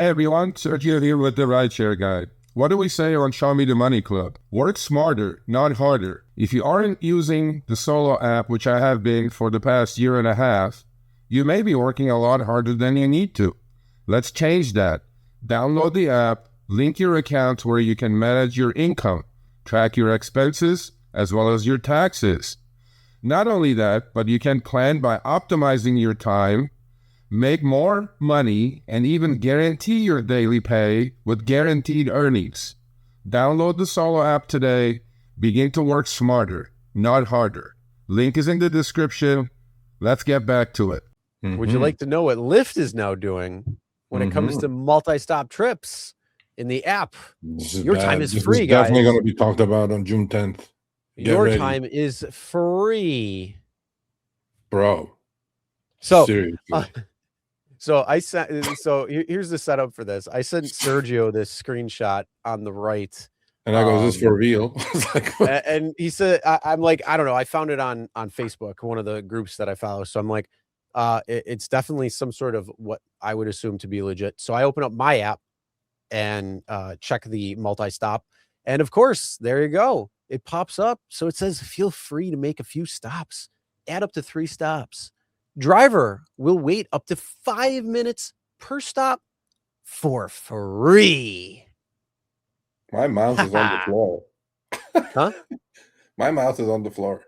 Hey everyone, Sergio here with the Rideshare Guy. What do we say on Show Me the Money Club? Work smarter, not harder. If you aren't using the Solo app, which I have been for the past year and a half, you may be working a lot harder than you need to. Let's change that. Download the app, link your account where you can manage your income, track your expenses, as well as your taxes. Not only that, but you can plan by optimizing your time, make more money, and even guarantee your daily pay with guaranteed earnings. Download the Solo app today. Begin to work smarter, not harder. Link is in the description. Let's get back to it. Would you like to know what Lyft is now doing when it comes to multi-stop trips in the app? Your time is free, guys. Definitely going to be talked about on June 10th. Your time is free, bro. So seriously. So I sent. So here's the setup for this. I sent Sergio this screenshot on the right, and I go, "Is this for real?" And he said, "I'm like, I don't know. I found it on Facebook, one of the groups that I follow. So I'm like, it's definitely some sort of what I would assume to be legit. So I open up my app and check the multi-stop, and of course, there you go. It pops up. So it says, feel free to make a few stops. Add up to 3 stops. Driver will wait up to 5 minutes per stop for free." My mouse is on the floor. Huh? My mouse is on the floor.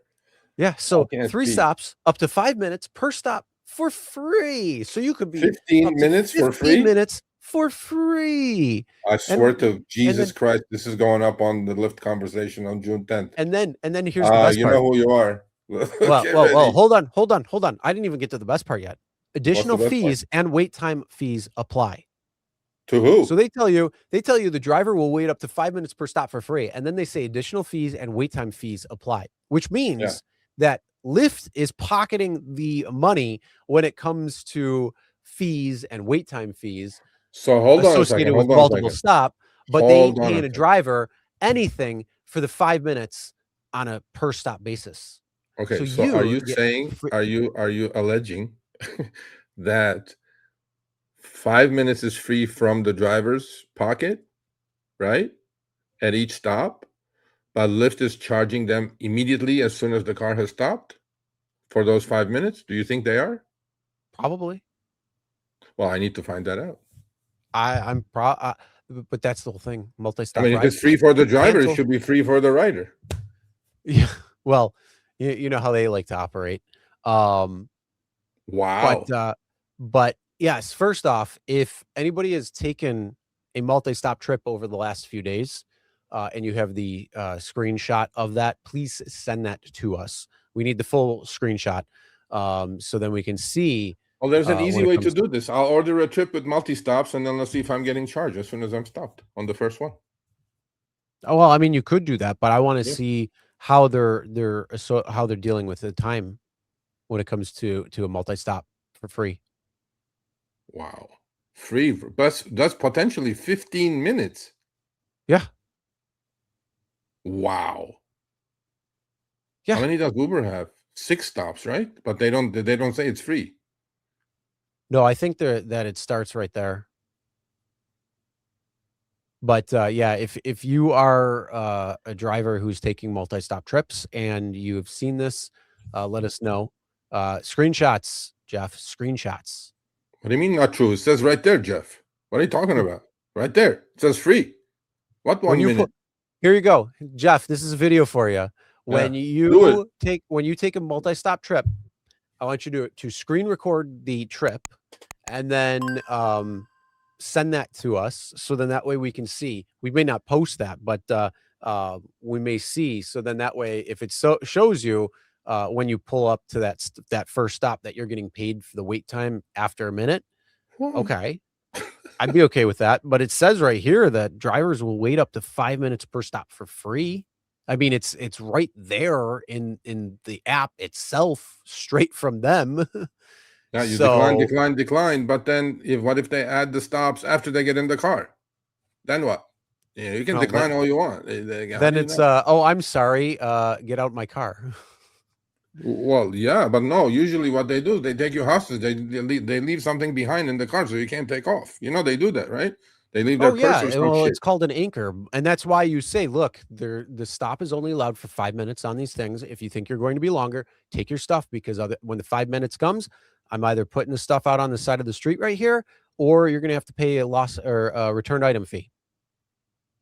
Yeah. So 3 stops up to 5 minutes per stop for free. So you could be 15 minutes for free. 15 minutes for free. I swear to Jesus Christ, this is going up on the Lyft conversation on June 10th. And then here's the best part. You know who you are. Well, hold on. I didn't even get to the best part yet. Additional fees and wait time fees apply. To who? So they tell you the driver will wait up to 5 minutes per stop for free. And then they say additional fees and wait time fees apply, which means that Lyft is pocketing the money when it comes to fees and wait time fees. So hold on associated with multiple stop, but they ain't paying a driver anything for the 5 minutes on a per stop basis. Okay, so are you saying, are you alleging that 5 minutes is free from the driver's pocket, right? At each stop, but Lyft is charging them immediately as soon as the car has stopped for those 5 minutes? Do you think they are? Probably. Well, I need to find that out. But that's the whole thing. Multi-stop. I mean, if it's free for the driver, it should be free for the rider. Yeah. Well, you know how they like to operate. Wow. But yes, first off, if anybody has taken a multi-stop trip over the last few days, and you have the screenshot of that, please send that to us. We need the full screenshot, so then we can see. Well, there's an easy way to do this. I'll order a trip with multi-stops, and then let's see if I'm getting charged as soon as I'm stopped on the first one. Oh, well, I mean, you could do that, but I want to see how they're dealing with the time when it comes to a multi-stop for free. Wow, free, but that's potentially 15 minutes. Yeah. Wow. Yeah. How many does Uber have? 6 stops, right? But they don't say it's free. No, I think that it starts right there. But yeah, if you are a driver who's taking multi-stop trips and you've seen this, let us know. Screenshots, Jeff. Screenshots. What do you mean not true? It says right there, Jeff. What are you talking about? Right there. It says free. What 1 minute? Here you go, Jeff. This is a video for you. When you take a multi-stop trip, I want you to screen record the trip and then send that to us. So then that way we can see. We may not post that, but we may see. So then that way, if it shows you when you pull up to that first stop that you're getting paid for the wait time after a minute, okay, I'd be okay with that. But it says right here that drivers will wait up to 5 minutes per stop for free. I mean, it's right there in the app itself, straight from them. Yeah, you decline. But then what if they add the stops after they get in the car? Then what? Yeah, you can decline all you want. Then it's oh, I'm sorry. Get out my car. Well, yeah, but no. Usually, what they do, they take you hostage. They leave something behind in the car, so you can't take off. You know, they do that, right? They leave their purse or some shit. It's called an anchor, and that's why you say, look, the stop is only allowed for 5 minutes on these things. If you think you're going to be longer, take your stuff, because when the 5 minutes comes, I'm either putting the stuff out on the side of the street right here, or you're going to have to pay a loss or a returned item fee.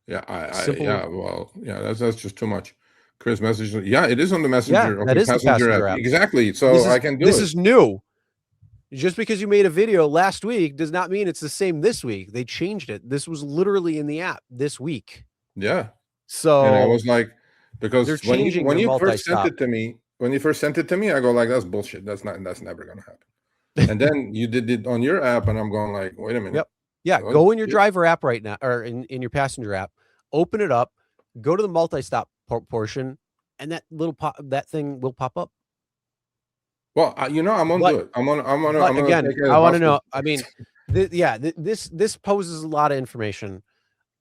Yeah, that's just too much. Chris message. Yeah, it is on the messenger. Yeah, that is the passenger app. Exactly. So I can do this. This is new. Just because you made a video last week does not mean it's the same this week. They changed it. This was literally in the app this week. Yeah. So and I was like, because when you first sent it to me, I go like, that's bullshit. That's never gonna happen. And then you did it on your app, and I'm going like, wait a minute. Yep. Yeah, go in your driver app right now, or in your passenger app, open it up, go to the multi-stop portion, and that thing will pop up. Well, I'm gonna do it. I'm gonna again, I want to know. I mean, this poses a lot of information.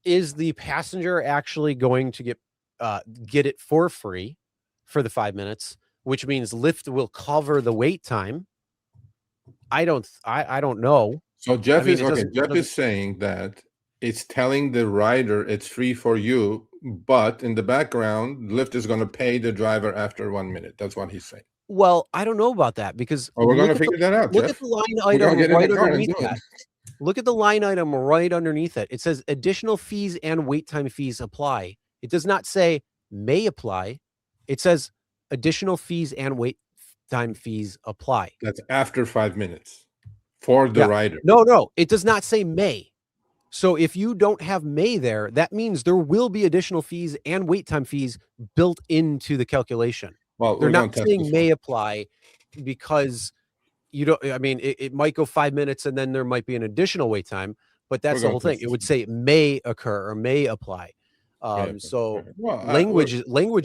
Is the passenger actually going to get it for free for the 5 minutes, which means Lyft will cover the wait time? I don't know. So Jeff is saying that it's telling the rider it's free for you, but in the background, Lyft is going to pay the driver after 1 minute. That's what he's saying. Well, I don't know about that, because we're going to figure that out. Look at the line item right underneath that. Look at the line item right underneath it. It says additional fees and wait time fees apply. It does not say may apply. It says additional fees and wait time fees apply. That's after 5 minutes for the rider. No, it does not say may. So if you don't have may there, that means there will be additional fees and wait time fees built into the calculation. Well, they're not saying may apply, because you don't. I mean, it might go 5 minutes and then there might be an additional wait time, but that's the whole thing. It would say may occur or may apply. Language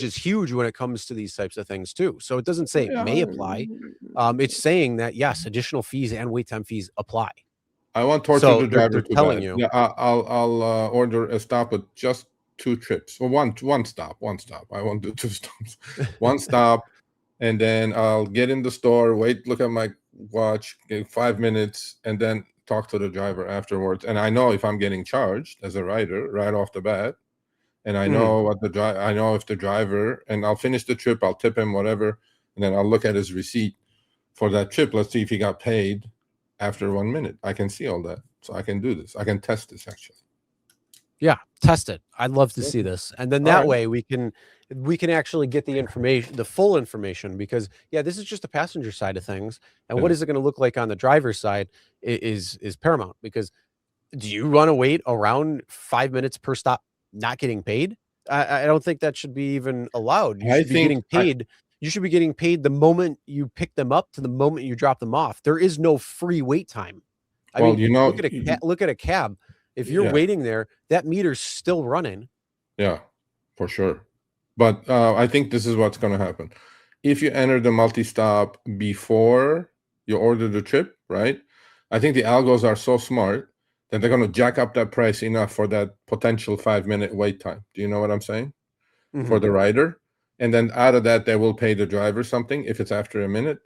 is huge when it comes to these types of things too. So it doesn't say may apply. It's saying that yes, additional fees and wait time fees apply. I want torture the driver to telling you. Yeah, I'll order a stop with just 2 trips. Well, one stop. I won't do 2 stops. 1 stop, and then I'll get in the store, look at my watch, get 5 minutes, and then talk to the driver afterwards. And I know if I'm getting charged as a rider right off the bat, and I know I know if the driver, and I'll finish the trip, I'll tip him whatever, and then I'll look at his receipt for that trip. Let's see if he got paid after 1 minute. I can see all that, so I can do this. I can test this actually. Yeah, test it. I'd love to see this, and then that way we can actually get the information, the full information, because this is just the passenger side of things, and what is it going to look like on the driver's side is paramount. Because do you want to wait around 5 minutes per stop not getting paid? I don't think that should be even allowed. You should be getting paid. You should be getting paid the moment you pick them up to the moment you drop them off. There is no free wait time. I mean, look at a cab. If you're waiting there, that meter's still running. Yeah, for sure. But I think this is what's going to happen. If you enter the multi-stop before you order the trip, right? I think the algos are so smart that they're going to jack up that price enough for that potential 5 minute wait time. Do you know what I'm saying? For the rider. And then out of that, they will pay the driver something if it's after a minute.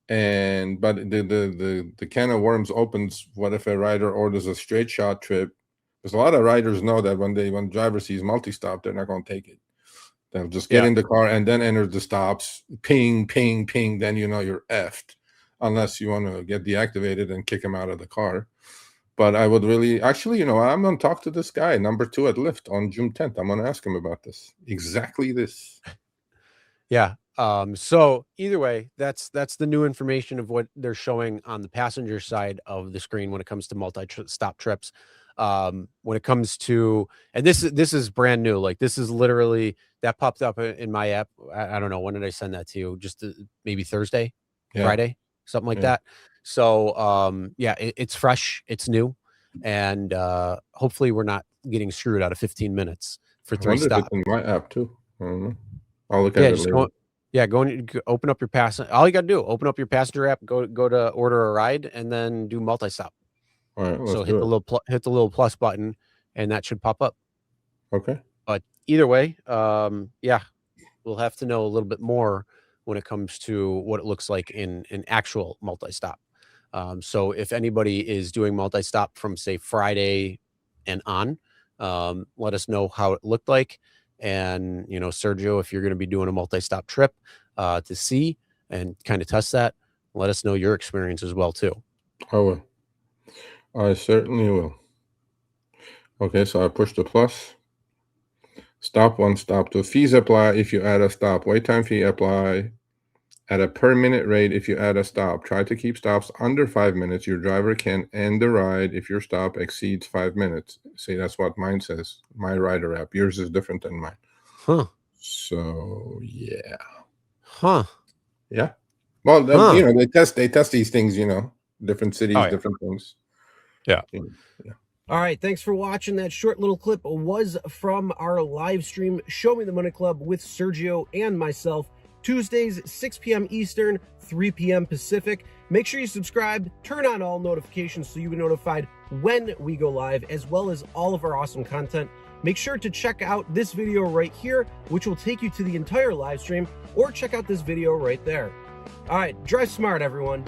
But the can of worms opens. What if a rider orders a straight shot trip? Because a lot of riders know that when the driver sees multi-stop, they're not going to take it. They'll just get in the car and then enter the stops. Ping, ping, ping. Then you know you're effed, unless you want to get deactivated and kick him out of the car. But I would really, actually, I'm going to talk to this guy, number 2 at Lyft on June 10th. I'm going to ask him about this. Exactly this. Yeah. So either way, that's the new information of what they're showing on the passenger side of the screen when it comes to multi-stop trips. When it comes to, and this is brand new. Like, this is literally, that popped up in my app. I don't know, when did I send that to you? Just maybe Thursday, Friday, something like that. So it's fresh, it's new, and hopefully we're not getting screwed out of 15 minutes for 3 stops. In my app too. I don't know. I'll look at it later. Go and open up your all you got to do, open up your passenger app, go to order a ride, and then do multi-stop. All right, so hit the little plus button, and that should pop up. Okay. But either way, we'll have to know a little bit more when it comes to what it looks like in an actual multi-stop. So if anybody is doing multi-stop from, say, Friday and on, let us know how it looked like. And, you know, Sergio, if you're going to be doing a multi-stop trip to see and kind of test that, let us know your experience as well, too. I will. I certainly will. Okay, so I push the plus. Stop 1, stop 2. Fees apply if you add a stop. Wait time fee apply at a per minute rate if you add a stop. Try to keep stops under 5 minutes. Your driver can end the ride if your stop exceeds 5 minutes. See, that's what mine says. My rider app. Yours is different than mine. Huh. So yeah. Huh. Yeah. Well, you know, they test these things, you know, different cities, different things. Yeah. Yeah. All right, thanks for watching. That short little clip was from our live stream, Show Me the Money Club with Sergio and myself, Tuesdays, 6 p.m. Eastern, 3 p.m. Pacific. Make sure you subscribe, turn on all notifications so you get notified when we go live, as well as all of our awesome content. Make sure to check out this video right here, which will take you to the entire live stream, or check out this video right there. All right, drive smart, everyone.